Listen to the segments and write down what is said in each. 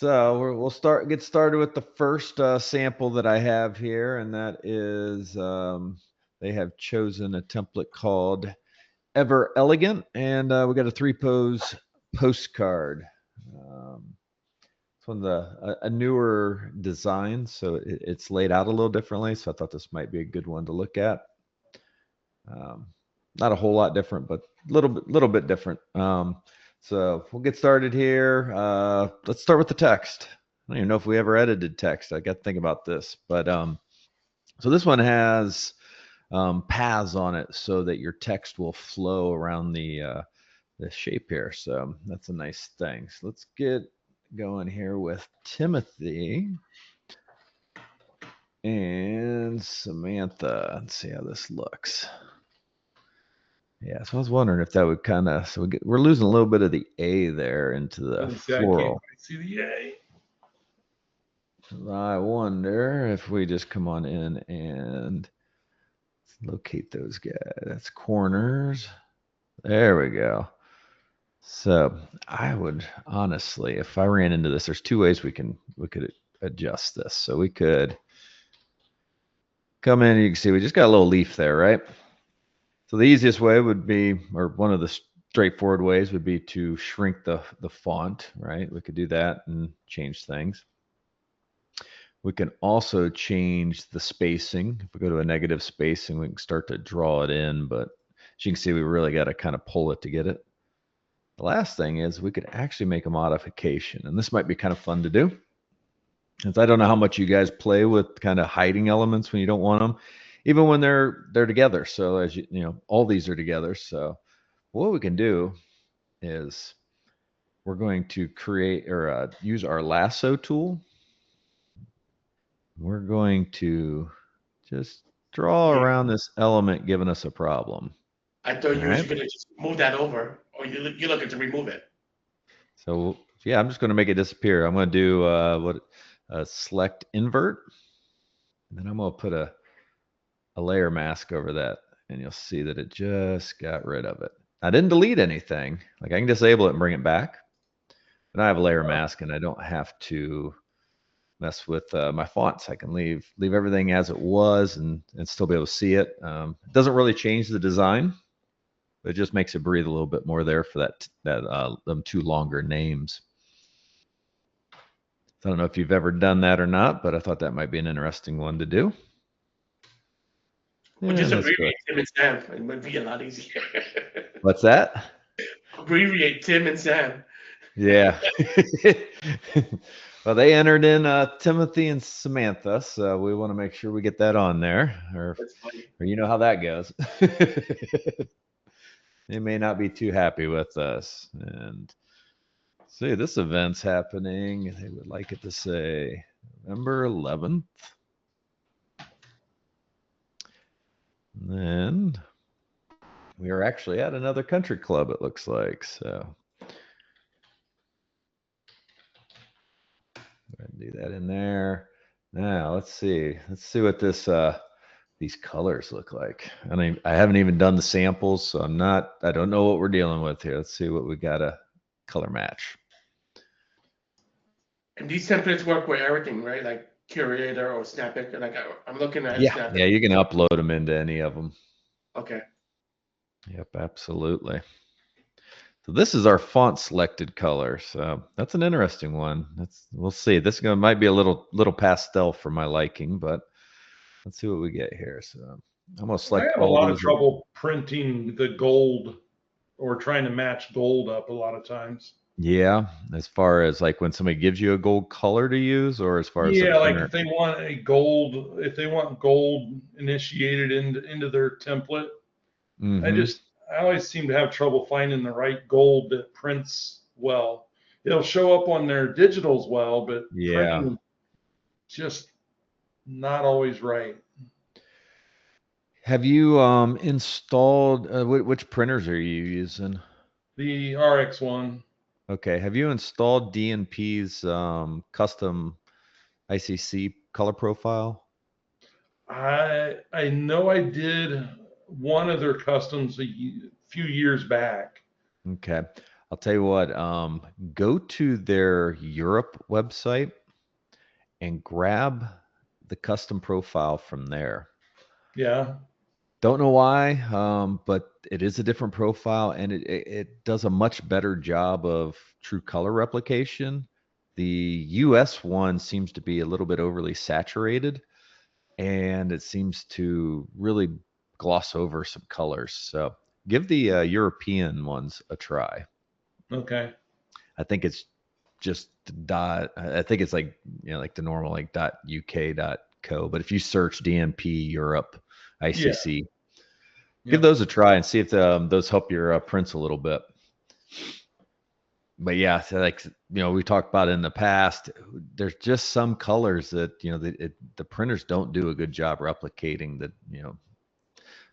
So we'll get started with the first sample that I have here, and that is they have chosen a template called Ever Elegant, and we got a 3-pose postcard. It's one of a newer design, so it's laid out a little differently. So I thought this might be a good one to look at. Not a whole lot different, but a little bit different. So we'll get started here. Let's start with the text. I don't even know if we ever edited text. I got to think about this, but so this one has paths on it so that your text will flow around the shape here. So that's a nice thing. So let's get going here with Timothy and Samantha. Let's see how this looks. Yeah, so I was wondering if that would kind of, so we're losing a little bit of the A there into the floral. I see the A. I wonder if we just come on in and locate those guys. That's corners. There we go. So I would honestly, if I ran into this, there's two ways we could adjust this. So we could come in, you can see we just got a little leaf there, right? So the easiest way would be, or one of the straightforward ways would be to shrink the font, right? We could do that and change things. We can also change the spacing. If we go to a negative spacing, we can start to draw it in, but as you can see, we really got to kind of pull it to get it. The last thing is we could actually make a modification, and this might be kind of fun to do. Since I don't know how much you guys play with kind of hiding elements when you don't want them, even when they're together. So as you know, all these are together. So what we can do is we're going to create or use our lasso tool. We're going to just draw around this element giving us a problem. I thought you were going to just move that over, or you're looking to remove it. So yeah, I'm just going to make it disappear. I'm going to do select invert, and then I'm going to put a layer mask over that, and you'll see that it just got rid of it. I didn't delete anything. Like I can disable it and bring it back. But I have a layer mask, and I don't have to mess with my fonts. I can leave everything as it was and still be able to see it. It doesn't really change the design, but it just makes it breathe a little bit more there for them two longer names. I don't know if you've ever done that or not, but I thought that might be an interesting one to do. Well, just abbreviate Tim and Sam. It might be a lot easier. What's that? Abbreviate Tim and Sam. Yeah. Well, they entered in Timothy and Samantha, so we want to make sure we get that on there, or you know how that goes. They may not be too happy with us. And see, this event's happening. They would like it to say November 11th. And then we are actually at another country club, it looks like. So do that in there. Now let's see what this these colors look like. I haven't even done the samples, so I don't know what we're dealing with here. Let's see what we got to color match. And these templates work with everything, right? Like Curator or Snappic. Like I'm looking at Snappic. Yeah, you can upload them into any of them. Okay. Yep, absolutely. So this is our font selected color. So that's an interesting one. We'll see. This might be a little pastel for my liking, but let's see what we get here. So I'm gonna select. I have a lot of trouble printing the gold or trying to match gold up a lot of times. Yeah, as far as like when somebody gives you a gold color to use, or as far as like if they want gold initiated into their template, I always seem to have trouble finding the right gold that prints well. It'll show up on their digitals well, but printing just not always right. Have you installed which printers are you using? The RX1. Okay. Have you installed DNP's custom ICC color profile? I know I did one of their customs a few years back. Okay. I'll tell you what, go to their Europe website and grab the custom profile from there. Yeah. Don't know why, but it is a different profile, and it does a much better job of true color replication. The US one seems to be a little bit overly saturated, and it seems to really gloss over some colors. So give the European ones a try. Okay. I think it's just dot. I think it's like like the normal like dot UK dot co. But if you search DNP Europe ICC, give those a try and see if those help your prints a little bit. But yeah, so like we talked about in the past, there's just some colors that the printers don't do a good job replicating the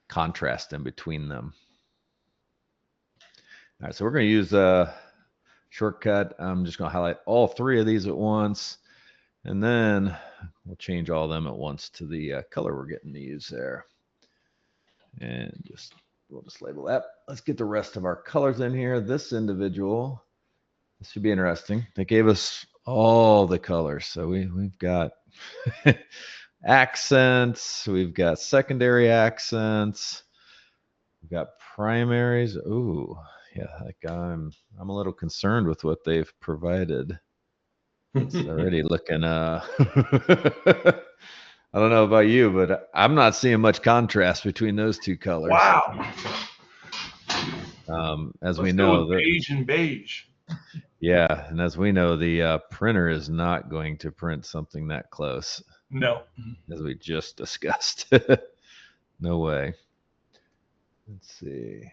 contrast in between them. All right, so we're going to use a shortcut. I'm just going to highlight all three of these at once, and then we'll change all of them at once to the color we're getting to use there. And we'll just label that. Let's get the rest of our colors in here. This individual, this should be interesting. They gave us all the colors. So we've got accents, we've got secondary accents, we've got primaries. Ooh, yeah, like I'm a little concerned with what they've provided. It's already looking I don't know about you, but I'm not seeing much contrast between those two colors. Wow. As we know, beige and beige. Yeah, and as we know, the printer is not going to print something that close. No. As we just discussed. No way. Let's see.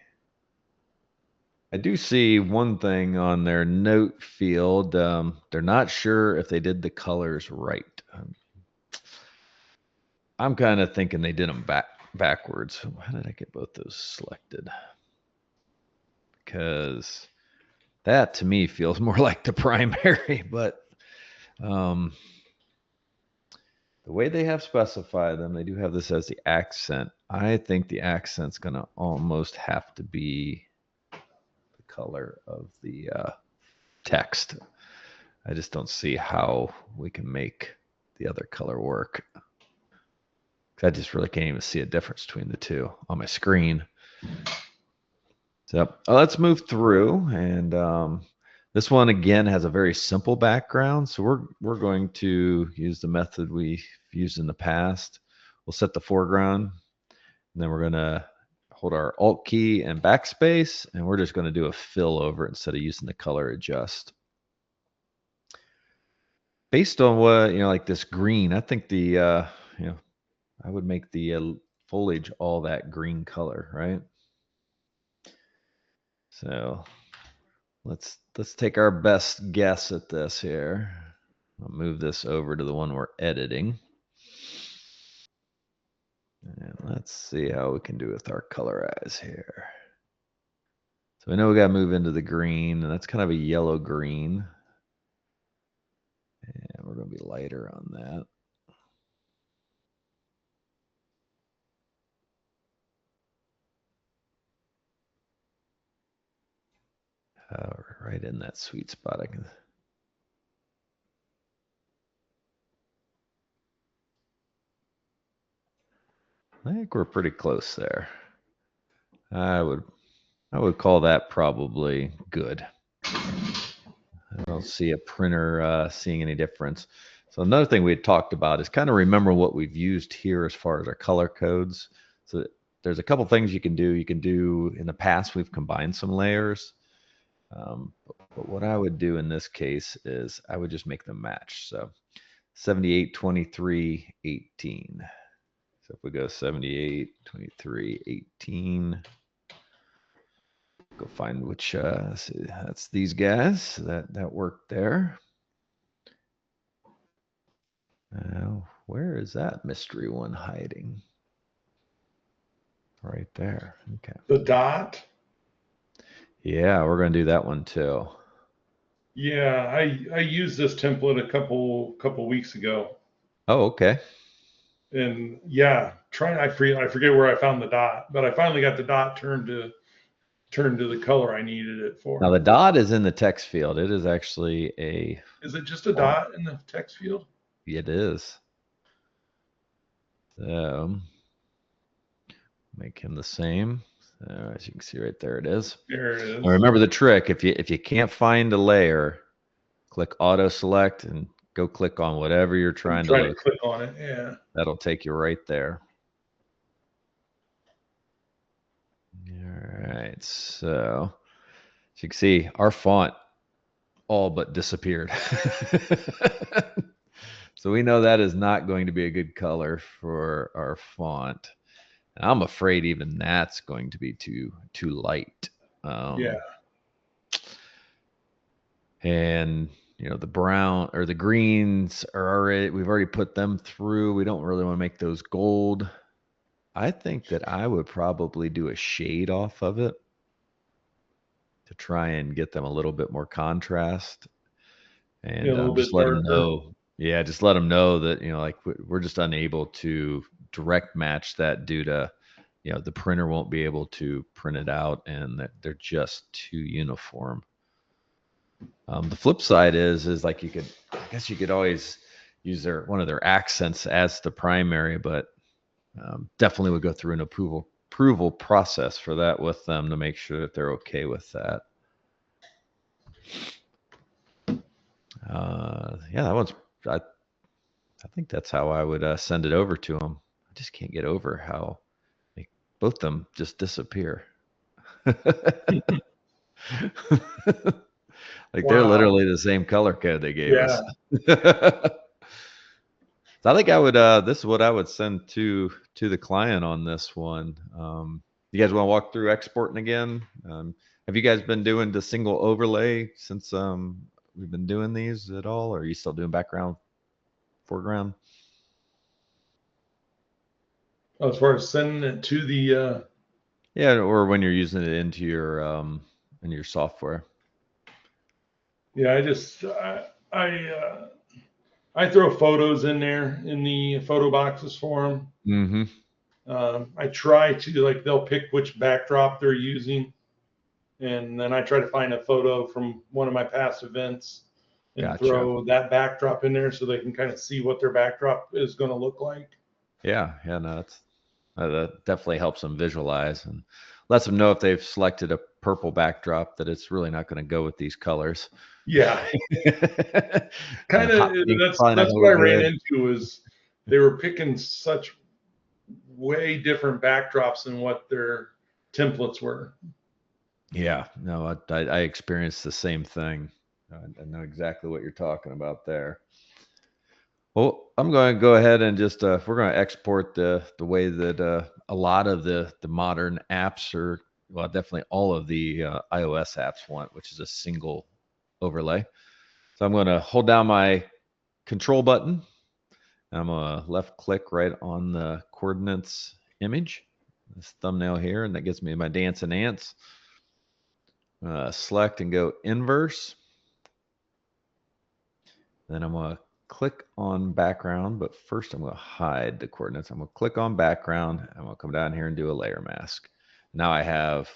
I do see one thing on their note field. They're not sure if they did the colors right. I'm kind of thinking they did them backwards. How did I get both those selected? Because that to me feels more like the primary, but the way they have specified them, they do have this as the accent. I think the accent's going to almost have to be the color of the text. I just don't see how we can make the other color work. I just really can't even see a difference between the two on my screen. So let's move through, and this one again has a very simple background. So we're going to use the method we've used in the past. We'll set the foreground, and then we're going to hold our Alt key and backspace, and we're just going to do a fill over it instead of using the color adjust. Based on what like this green, I think the I would make the foliage all that green color, right? So let's take our best guess at this here. I'll move this over to the one we're editing. And let's see how we can do with our colorize here. So we know we got to move into the green, and that's kind of a yellow green. And we're going to be lighter on that. Right in that sweet spot. I think we're pretty close there. I would call that probably good. I don't see a printer seeing any difference. So another thing we had talked about is kind of remember what we've used here as far as our color codes. So there's a couple things you can do. You can do in the past, we've combined some layers. But what I would do in this case is I would just make them match. So 78, 23, 18. So if we go 78, 23, 18, go find which, see, that's these guys. That worked there. Now, where is that mystery one hiding? Right there. Okay. The dot? Yeah, we're going to do that one too. Yeah, I used this template a couple weeks ago. Oh, okay. And yeah, I forget where I found the dot, but I finally got the dot turned turned to the color I needed it for. Now the dot is in the text field. It is actually a. Is it just a dot in the text field? It is. So make him the same. So as you can see right there, it is. There it is. Now remember the trick. If you can't find a layer, click auto select and go click on whatever you're trying to click on it. Yeah. That'll take you right there. All right. So as you can see, our font all but disappeared. So we know that is not going to be a good color for our font. And I'm afraid even that's going to be too light. Yeah. And you know, the brown or the greens are already, we've already put them through. We don't really want to make those gold. I think that I would probably do a shade off of it to try and get them a little bit more contrast. And just let them know. Yeah, just let them know that, you know, like we're just unable to direct match that due to, you know, the printer won't be able to print it out and that they're just too uniform. The flip side is like I guess you could always use one of their accents as the primary, but definitely would go through an approval process for that with them to make sure that they're okay with that. Yeah, that one's, I think that's how I would send it over to them. I just can't get over how both of them just disappear. Like they're literally the same color code they gave us. So I think I would, this is what I would send to the client on this one. You guys want to walk through exporting again? Have you guys been doing the single overlay since we've been doing these at all? Or are you still doing background, foreground? As far as sending it to the yeah, or when you're using it into your in your software. Yeah, I throw photos in there in the photo boxes for them. Mm-hmm. I try to, like, they'll pick which backdrop they're using, and then I try to find a photo from one of my past events and throw that backdrop in there so they can kind of see what their backdrop is going to look like. Yeah, no, that definitely helps them visualize and lets them know if they've selected a purple backdrop that it's really not going to go with these colors. Yeah. Kind of, that's what I ran into is they were picking such way different backdrops than what their templates were. Yeah, no, I experienced the same thing. I know exactly what you're talking about there. Well, I'm going to go ahead and just, we're going to export the way that a lot of the modern apps are, well, definitely all of the iOS apps want, which is a single overlay. So I'm going to hold down my control button. I'm going to left click right on the coordinates image, this thumbnail here, and that gives me my dancing ants. Select and go inverse. Then I'm going to click on background, but first I'm going to hide the coordinates. I'm going to click on background. I'm going to come down here and do a layer mask. Now I have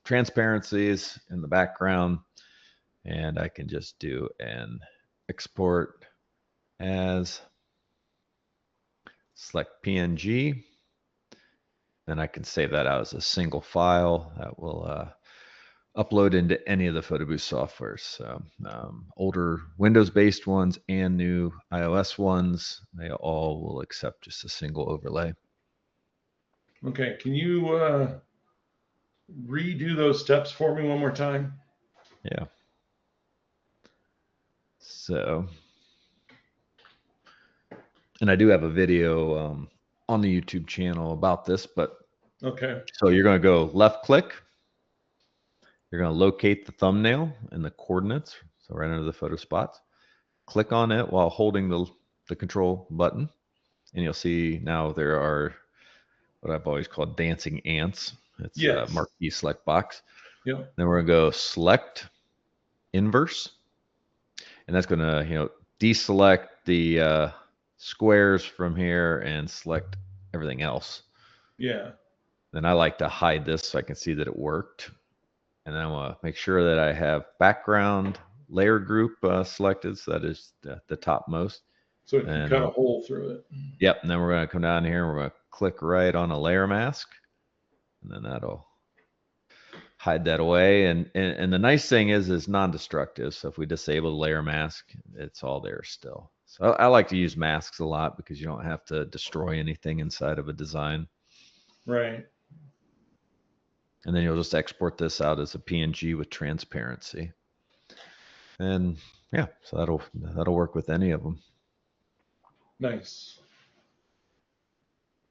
transparencies in the background, and I can just do an export as, select PNG. Then I can save that out as a single file that will upload into any of the PhotoBoost softwares. So older Windows-based ones and new iOS ones, they all will accept just a single overlay. Okay, can you redo those steps for me one more time? Yeah. So, and I do have a video on the YouTube channel about this, but okay. So you're going to go left click. You're going to locate the thumbnail and the coordinates, so right under the photo spots. Click on it while holding the control button, and you'll see now there are what I've always called dancing ants. It's a marquee select box. Yep. Then we're going to go select inverse, and that's going to deselect the squares from here and select everything else. Yeah. Then I like to hide this so I can see that it worked. And then I want to make sure that I have background layer group selected. So that is the topmost. So it can cut a hole through it. Yep. And then we're going to come down here and we're going to click right on a layer mask. And then that'll hide that away. And the nice thing is non-destructive. So if we disable the layer mask, it's all there still. So I like to use masks a lot because you don't have to destroy anything inside of a design. Right. And then you'll just export this out as a PNG with transparency. And yeah, so that'll work with any of them. Nice.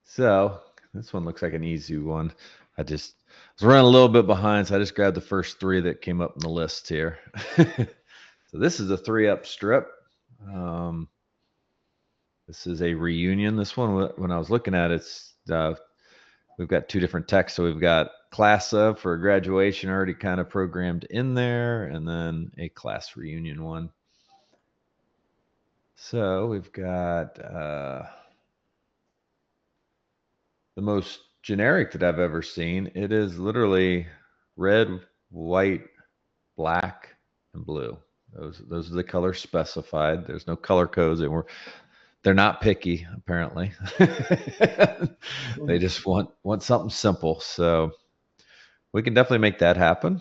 So this one looks like an easy one. I was running a little bit behind, so I just grabbed the first 3 that came up in the list here. So this is a 3-up strip. This is a reunion. This one, when I was looking at it, we've got 2 different texts. So we've got class of for graduation already kind of programmed in there, and then a class reunion one. So we've got the most generic that I've ever seen. It is literally red, white, black, and blue. Those are the colors specified. There's no color codes. They're not picky, apparently. They just want something simple. So we can definitely make that happen.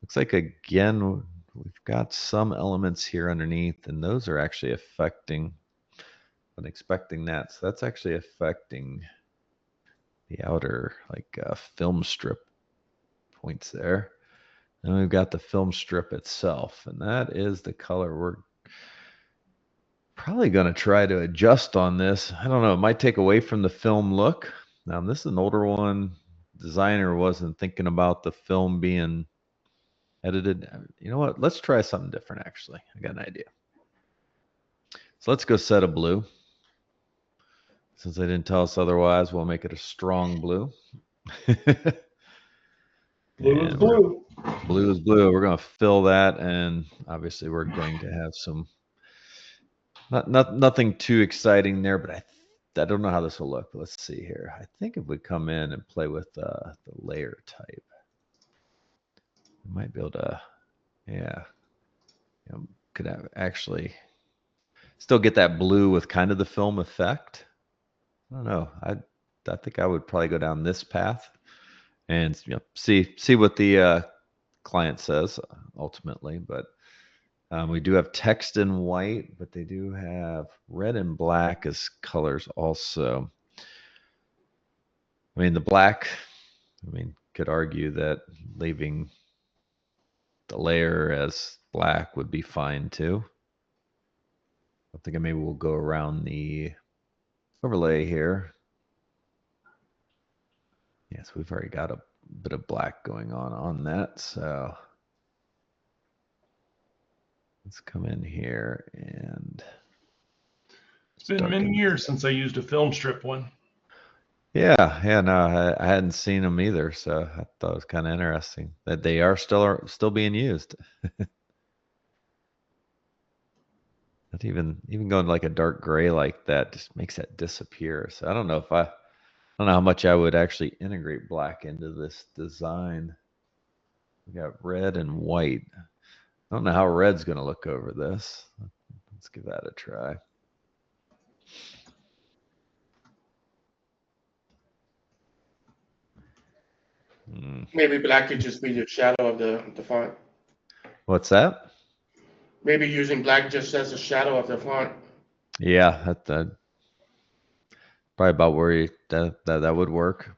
Looks like, again, we've got some elements here underneath, and those are actually affecting. I'm expecting that. So that's actually affecting the outer, like, film strip points there. And we've got the film strip itself, and that is the color we're probably going to try to adjust on this. I don't know. It might take away from the film look. Now, this is an older one. Designer wasn't thinking about the film being edited. You know what? Let's try something different, actually. I got an idea. So let's go set a blue. Since they didn't tell us otherwise, we'll make it a strong blue. Blue is blue. Blue is blue. We're going to fill that, and obviously we're going to have some nothing too exciting there, but I don't know how this will look. Let's see here. I think if we come in and play with the layer type, we might be able to, could have actually still get that blue with kind of the film effect. I don't know. I think I would probably go down this path and see what the client says ultimately. But we do have text in white, but they do have red and black as colors also. I mean, the black, could argue that leaving the layer as black would be fine too. I think maybe we'll go around the overlay here. Yes, we've already got a bit of black going on that. So let's come in here and it's been many years since I used a film strip one. Yeah, no, I hadn't seen them either, so I thought it was kind of interesting that they are still being used. Not even going like a dark gray like that just makes that disappear. So I don't know how much I would actually integrate black into this design. We got red and white. I don't know how red's going to look over this. Let's give that a try. Maybe black could just be the shadow of the font. What's that? Maybe using black just as a shadow of the font. Yeah, that probably about where that would work.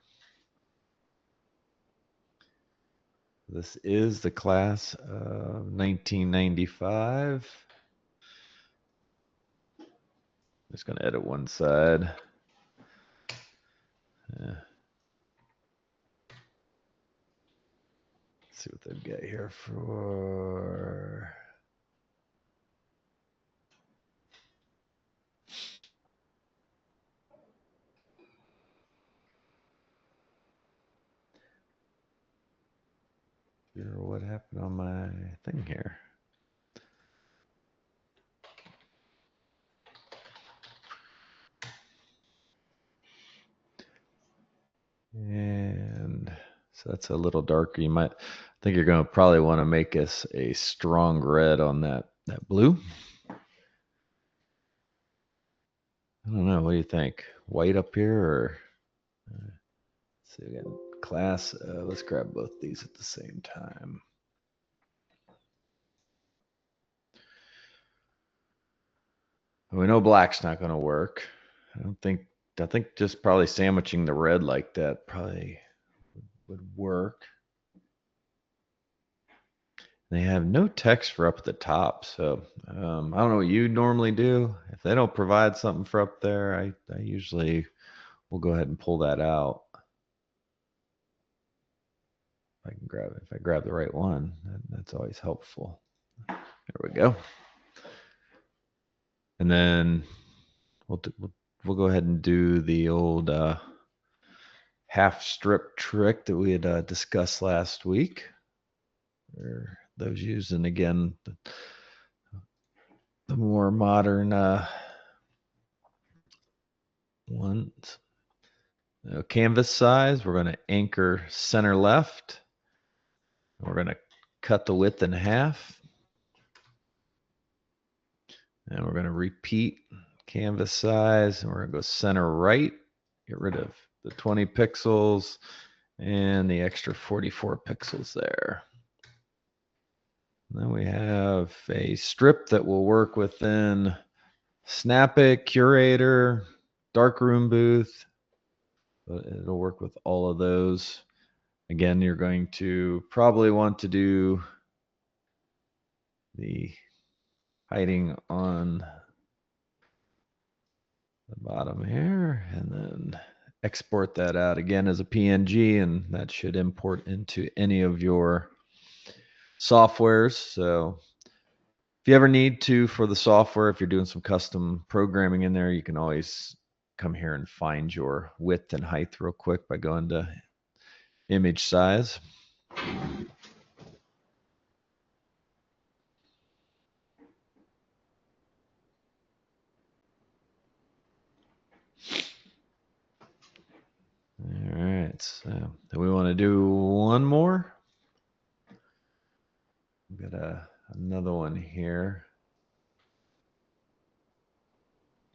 This is the class of 1995. I'm just going to edit one side. Yeah. Let's see what they've got here for. What happened on my thing here? And So that's a little darker. You might think you're going to probably want to make us a strong red on that blue. I don't know. What do you think? White up here or? Let's see, we got class. Let's grab both these at the same time. We know black's not going to work. I think just probably sandwiching the red like that probably would work. They have no text for up at the top, so I don't know what you normally do. If they don't provide something for up there, I usually will go ahead and pull that out. If I grab the right one, that's always helpful. There we go. And then we'll go ahead and do the old half strip trick that we had discussed last week. Or those using again the more modern ones. Canvas size, we're going to anchor center left. We're going to cut the width in half. And we're going to repeat canvas size, and we're going to go center right, get rid of the 20 pixels and the extra 44 pixels there. And then we have a strip that will work within Snappic, Curator, Darkroom booth. But it'll work with all of those. Again, you're going to probably want to do the hiding on the bottom here, and then export that out again as a PNG, and that should import into any of your softwares. So if you ever need to for the software, if you're doing some custom programming in there, you can always come here and find your width and height real quick by going to image size. All right, so do we want to do one more? We've got another one here.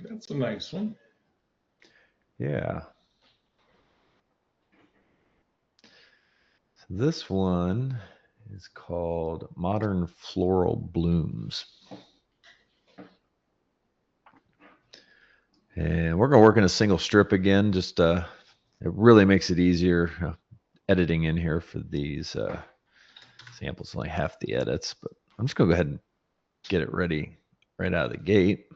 That's a nice one. Yeah. So this one is called Modern Floral Blooms. And we're going to work in a single strip again. Just it really makes it easier editing in here for these samples. Only half the edits, but I'm just going to go ahead and get it ready right out of the gate.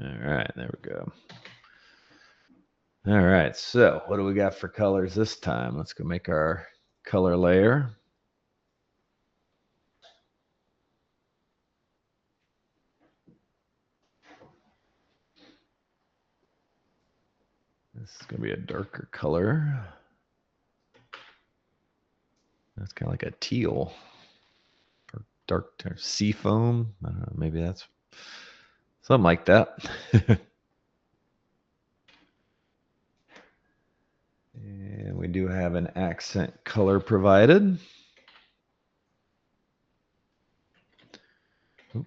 All right, there we go. All right, so what do we got for colors this time? Let's go make our color layer. This is going to be a darker color. That's kind of like a teal or dark sea foam. I don't know, maybe that's something like that. And we do have an accent color provided. Oop.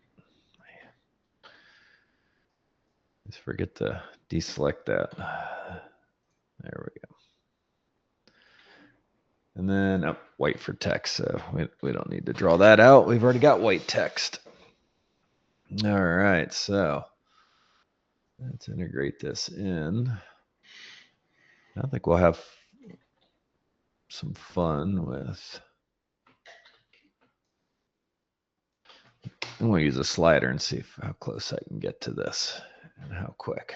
Just forget to deselect that. There we go. And then white for text. So we don't need to draw that out. We've already got white text. All right, so let's integrate this in. I think we'll have some fun with. I'm going to use a slider and see how close I can get to this and how quick.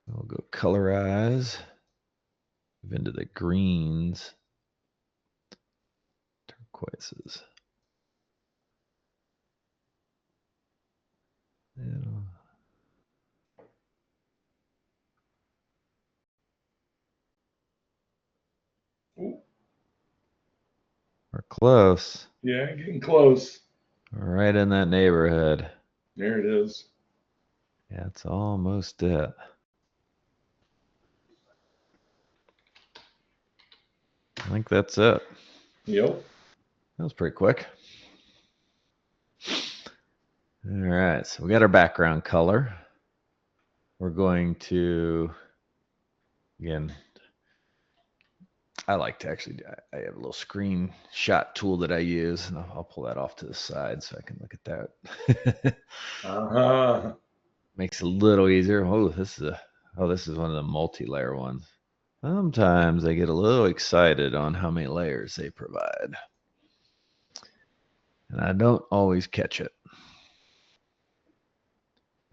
We'll go colorize, move into the greens, turquoises. Yeah. Ooh. We're close. Yeah, getting close. Right in that neighborhood. There it is. Yeah, it's almost it. I think that's it. Yep. That was pretty quick. All right, so we got our background color. We're going to, again, I like to actually, I have a little screenshot tool that I use, and I'll pull that off to the side so I can look at that. Uh-huh. Makes it a little easier. Oh, this is one of the multi-layer ones. Sometimes I get a little excited on how many layers they provide, and I don't always catch it.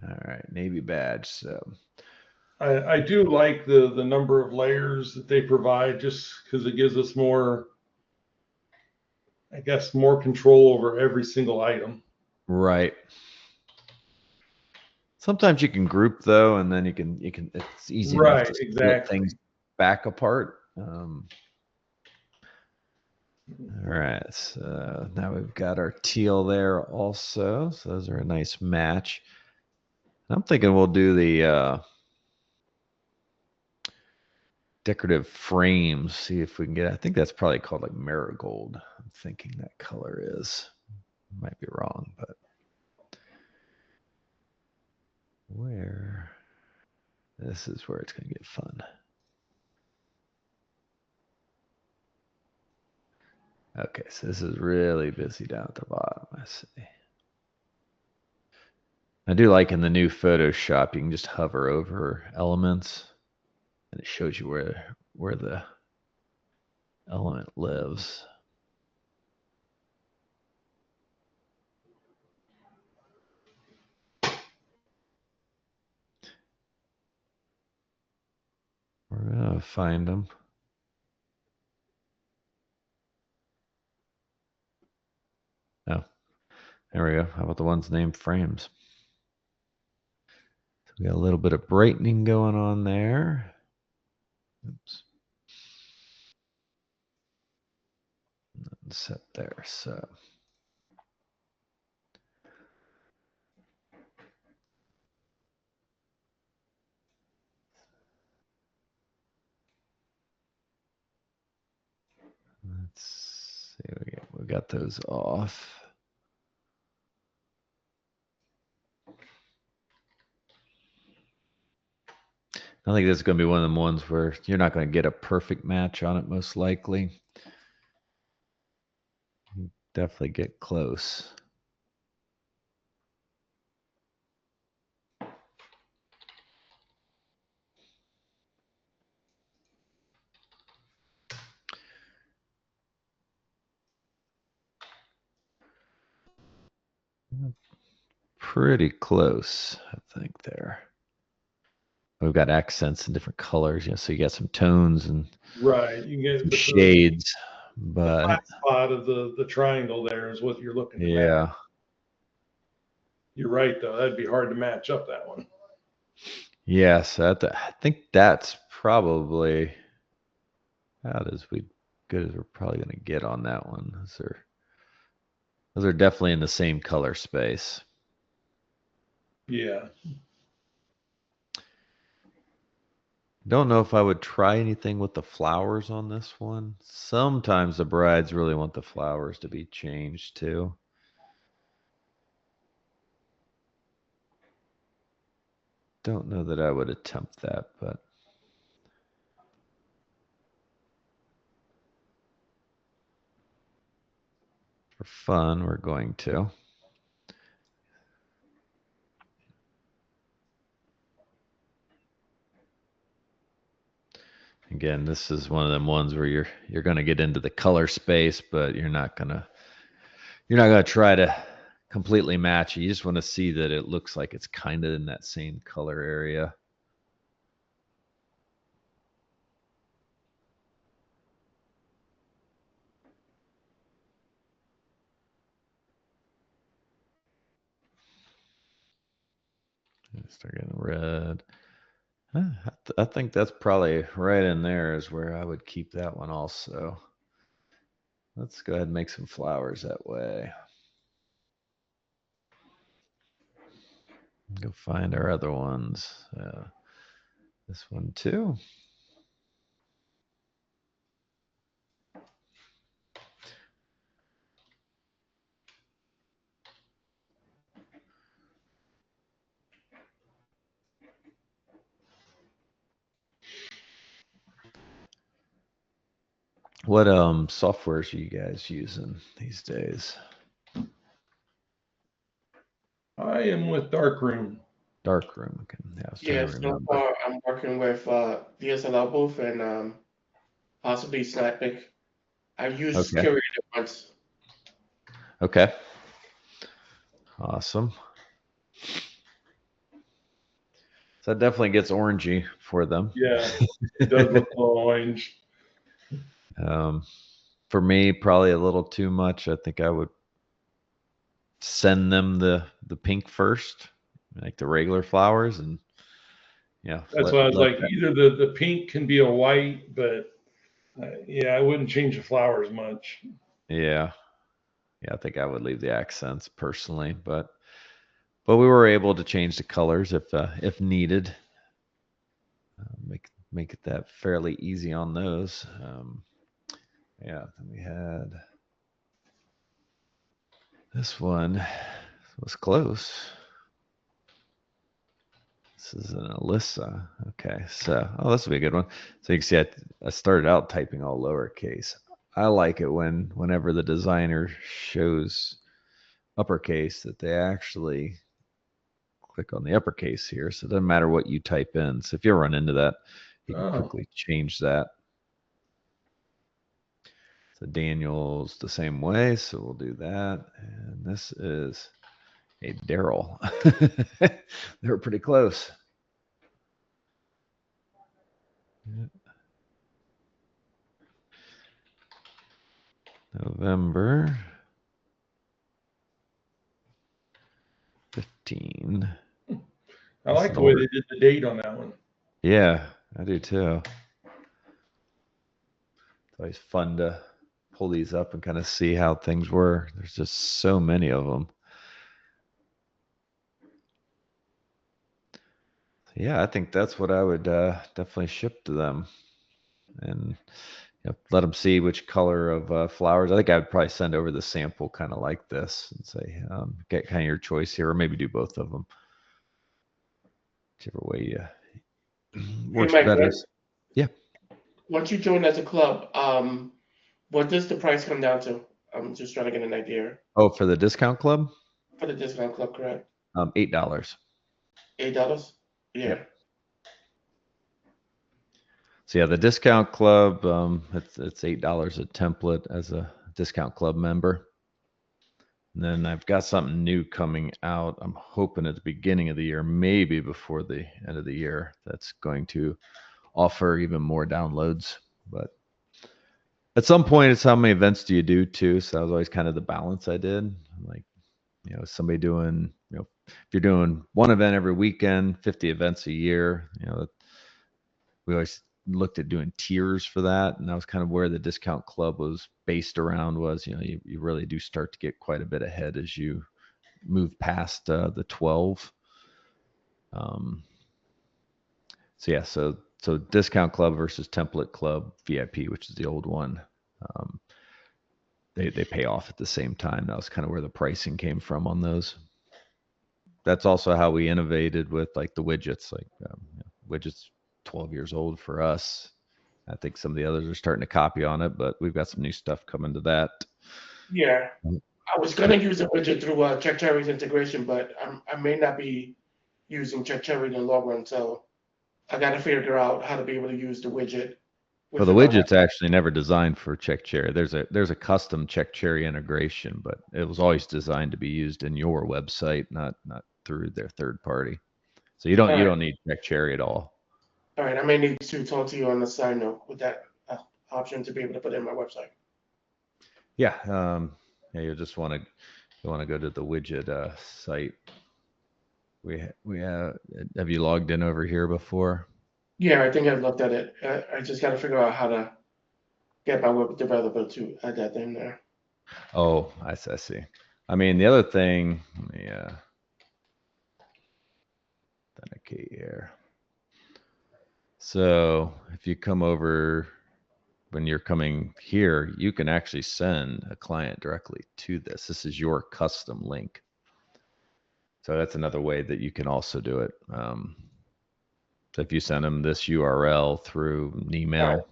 All right, navy badge. So I do like the number of layers that they provide, just because it gives us more, I guess, more control over every single item. right. Sometimes you can group though, and then you can it's easy enough to split things back apart. All right, so now we've got our teal there also. So those are a nice match. I'm thinking we'll do the decorative frames. See if we can get. I think that's probably called like marigold. I'm thinking that color is. Might be wrong, but where? This is where it's going to get fun. Okay, so this is really busy down at the bottom. I see. I do like in the new Photoshop, you can just hover over elements, and it shows you where the element lives. We're gonna find them. Oh, there we go. How about the ones named frames? So we got a little bit of brightening going on there. Oops. Set there. So let's see. We got those off. I think this is going to be one of the ones where you're not going to get a perfect match on it, most likely. Definitely get close. Pretty close, I think, there. We've got accents in different colors, so you got some tones and Right. You can get shades. The But flat spot of the triangle there is what you're looking to match. yeah. You're right, though. That'd be hard to match up that one. Yes, I think that's probably about as good as we're probably going to get on that one. Those are definitely in the same color space. Yeah. Don't know if I would try anything with the flowers on this one. Sometimes the brides really want the flowers to be changed too. Don't know that I would attempt that, but for fun, we're going to. Again, this is one of them ones where you're going to get into the color space, but you're not going to try to completely match it. You just want to see that it looks like it's kind of in that same color area. Start getting red. I think that's probably right in there is where I would keep that one also. Let's go ahead and make some flowers that way. Go find our other ones. This one too. What softwares are you guys using these days? I am with Darkroom. Darkroom. Okay. Yeah, I was trying Yeah, to so remember. far I'm working with DSLR booth and possibly Snappic. I've used Okay. Curator once. Okay. Awesome. So that definitely gets orangey for them. Yeah, it does look a little orange. For me, probably a little too much. I think I would send them the pink first, like the regular flowers, and yeah, That's why I was let like, that, either the pink can be a white, but yeah, I wouldn't change the flowers much. yeah. I think I would leave the accents personally, but we were able to change the colors if needed. Make it that fairly easy on those. Yeah, then we had this one was close. This is an Alyssa. Okay, so this will be a good one. So you can see I started out typing all lowercase. I like it whenever the designer shows uppercase that they actually click on the uppercase here. So it doesn't matter what you type in. So if you run into that, you can Oh, quickly change that. So Daniel's the same way. So we'll do that. And this is a Daryl. They were pretty close. November 15. I like the way they did the date on that one. Yeah, I do too. It's always fun to pull these up and kind of see how things were. There's just so many of them. Yeah, I think that's what I would definitely ship to them, and let them see which color of flowers. I think I would probably send over the sample kind of like this and say, get kind of your choice here, or maybe do both of them, whichever way Hey works Mike, better. Yeah. once you join as a club, what does the price come down to? I'm just trying to get an idea Oh, for the discount club, for the discount club, correct? $8. $8? Yeah. Yep. So yeah, the discount club, it's $8 a template as a discount club member. And then I've got something new coming out. I'm hoping at the beginning of the year, maybe before the end of the year, that's going to offer even more downloads. But at some point, it's how many events do you do too? So that was always kind of the balance I did. Like, somebody doing, if you're doing one event every weekend, 50 events a year, we always looked at doing tiers for that. And that was kind of where the discount club was based around was, you really do start to get quite a bit ahead as you move past the 12. So yeah, so discount club versus template club VIP, which is the old one. They pay off at the same time. That was kind of where the pricing came from on those. That's also how we innovated with like the widgets. Like widgets, 12 years old for us. I think some of the others are starting to copy on it, but we've got some new stuff coming to that. Yeah. I was going to use a widget through Check Cherry's integration, but I may not be using Check Cherry in the long run. So I got to figure out how to be able to use the widget. Well, the Within my web. widget's actually never designed for Check Cherry. There's a custom Check Cherry integration, but it was always designed to be used in your website, not through their third party. So you All right. don't need Check Cherry at all. All right. I may need to talk to you on the side note with that option to be able to put it in my website. Yeah. You just want to go to the widget site. We have you logged in over here before? Yeah, I think I've looked at it. I just got to figure out how to get my web developer to add that in there. Oh, I see. I mean, the other thing, yeah. authenticate here. So if you come over, when you're coming here, you can actually send a client directly to this. This is your custom link. So that's another way that you can also do it. So if you send them this URL through an email. Right.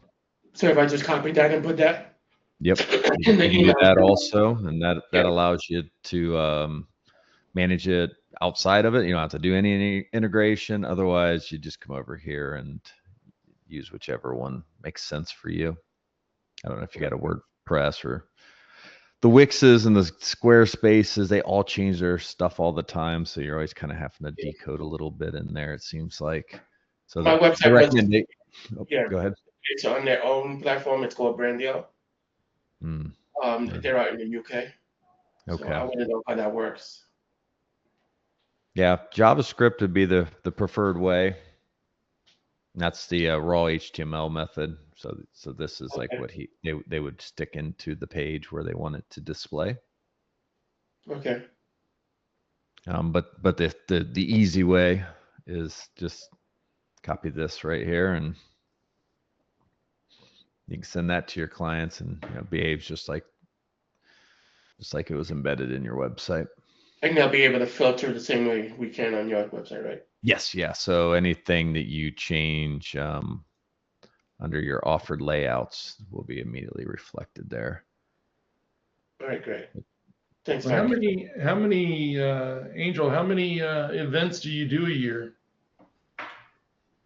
So if I just copy that and put that. Yep. In the You can email. do that also, and that allows you to manage it outside of it. You don't have to do any integration. Otherwise, you just come over here and use whichever one makes sense for you. I don't know if you got a WordPress or the Wixes and the Squarespaces, they all change their stuff all the time. So you're always kind of having to decode a little bit in there, it seems like. So my website go ahead. It's on their own platform. It's called Brandio. Mm. They're out in the UK. Okay. So I want to know how that works. Yeah, JavaScript would be the preferred way. That's the raw HTML method. So this is like what they would stick into the page where they want it to display. Okay. But the easy way is just copy this right here, and you can send that to your clients, and behaves just like it was embedded in your website. And they'll be able to filter the same way we can on your website, right? Yes, yeah. So anything that you change under your offered layouts will be immediately reflected there. All right, great. Thanks, So Mike. how many Angel? How many events do you do a year?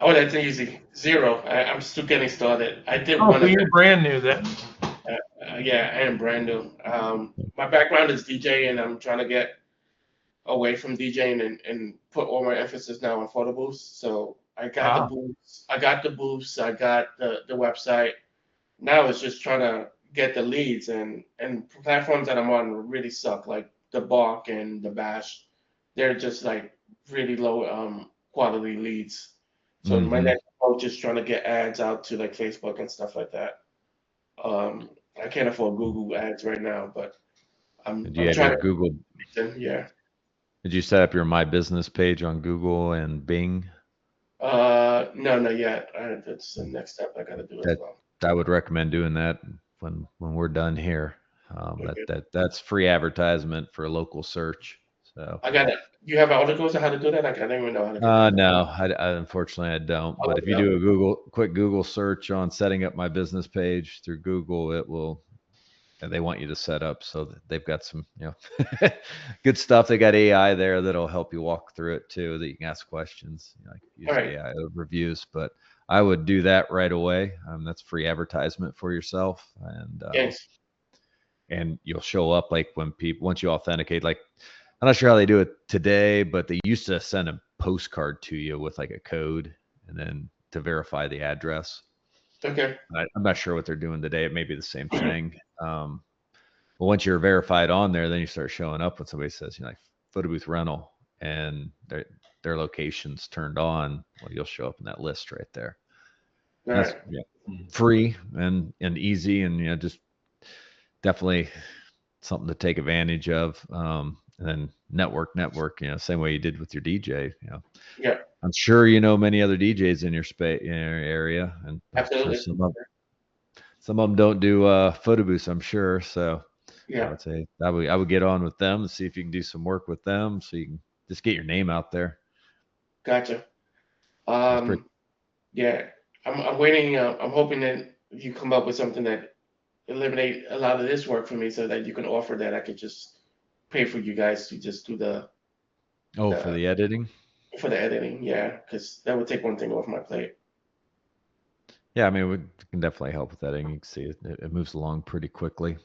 Oh, that's easy. 0. I'm still getting started. I did Oh, one. so you're brand new then. Yeah, I am brand new. My background is DJ, and I'm trying to get away from DJing and put all my emphasis now on photo booths. So I got the booths. I got the website. Now it's just trying to get the leads, and platforms that I'm on really suck, like the Bark and the Bash. They're just like really low quality leads. So my next approach is trying to get ads out to like Facebook and stuff like that. I can't afford Google ads right now, but I'm trying to Google. Yeah. Did you set up your My Business page on Google and Bing? No, not yet. That's the next step I got to do as well. I would recommend doing that when we're done here. That's free advertisement for a local search. So I got it. You have articles on how to do that? I don't even know how to do that. No, unfortunately I don't. But if you do a quick Google search on setting up my business page through Google, it will. And they want you to set up, so that they've got some good stuff. They got AI there that'll help you walk through it too, that you can ask questions, use AI reviews. But I would do that right away. That's free advertisement for yourself, and you'll show up like when once you authenticate. Like, I'm not sure how they do it today, but they used to send a postcard to you with like a code and then to verify the address. Okay. I'm not sure what they're doing today. It may be the same thing. But once you're verified on there, then you start showing up when somebody says, like photo booth rental, and their location's turned on. Well, you'll show up in that list right there. That's free and easy, and just definitely something to take advantage of. And then network, same way you did with your DJ. Yeah. I'm sure many other DJs in your area, and absolutely. Sure some of them don't do photo booths, I'm sure. So yeah, I would say I would get on with them and see if you can do some work with them, so you can just get your name out there. Gotcha. Yeah, I'm waiting. I'm hoping that you come up with something that eliminate a lot of this work for me, so that you can offer that I could just pay for you guys to just do for the editing. For the editing, yeah, because that would take one thing off my plate. Yeah, I mean, we can definitely help with editing. You can see it moves along pretty quickly.